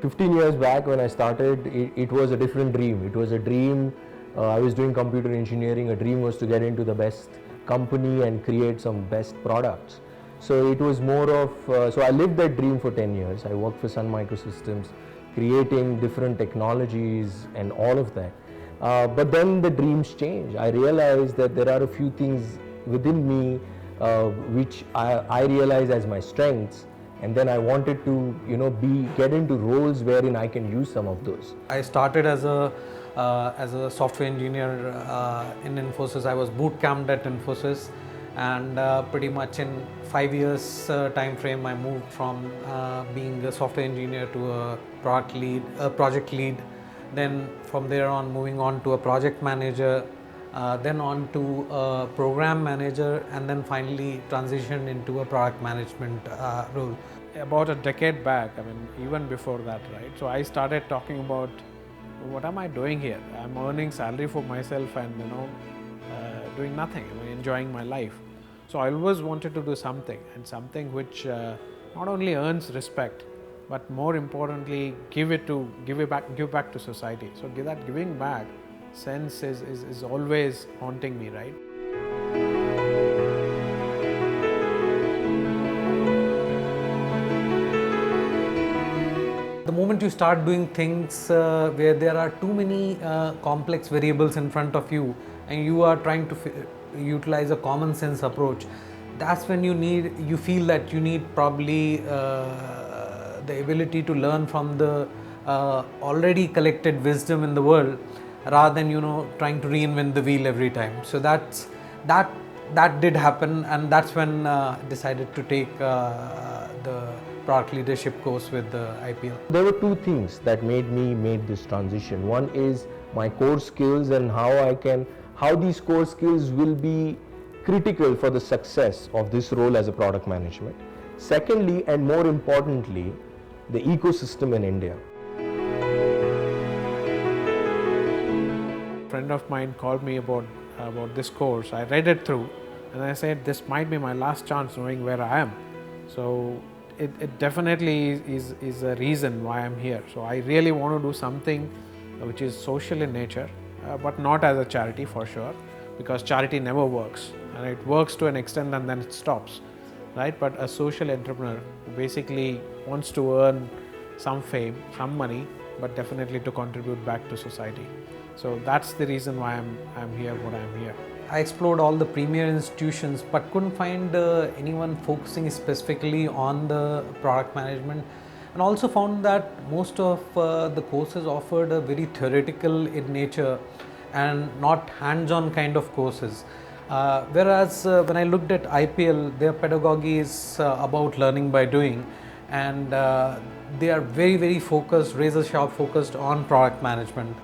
15 years back when I started, it was a different dream. It was a dream. I was doing computer engineering. A dream was to get into the best company and create some best products. So it was more of, so I lived that dream for 10 years. I worked for Sun Microsystems, creating different technologies and all of that. But then the dreams change. I realized that there are a few things within me which I realize as my strengths, and then I wanted to get into roles wherein I can use some of those. I started as a software engineer in Infosys. I was boot camped at Infosys, and pretty much in 5 years time frame I moved from being a software engineer to a project lead. Then from there on, moving on to a project manager, then on to a program manager, and then finally transitioned into a product management role. About a decade back, I mean, even before that, right? So I started talking about, what am I doing here? I'm earning salary for myself and doing nothing. I mean, enjoying my life. So I always wanted to do something, and something which not only earns respect, but more importantly, give back to society. So that giving back sense is always haunting me, right? The moment you start doing things where there are too many complex variables in front of you, and you are trying to utilize a common sense approach, that's when you feel that you need probably the ability to learn from the already collected wisdom in the world, rather than trying to reinvent the wheel every time. So that did happen, and that's when I decided to take the product leadership course with the IPL. There were two things that made me make this transition. One is my core skills and how these core skills will be critical for the success of this role as a product management. Secondly, and more importantly, the ecosystem in India. A friend of mine called me about this course. I read it through, and I said, this might be my last chance knowing where I am. So it definitely is a reason why I'm here. So I really want to do something which is social in nature, but not as a charity for sure, because charity never works, and it works to an extent and then it stops, right? But a social entrepreneur who basically wants to earn some fame, some money, but definitely to contribute back to society. So that's the reason why I'm here, what I'm here. I explored all the premier institutions, but couldn't find anyone focusing specifically on the product management, and also found that most of the courses offered a very theoretical in nature and not hands-on kind of courses. Whereas when I looked at IPL, their pedagogy is about learning by doing, and they are very, very focused, razor-sharp focused on product management.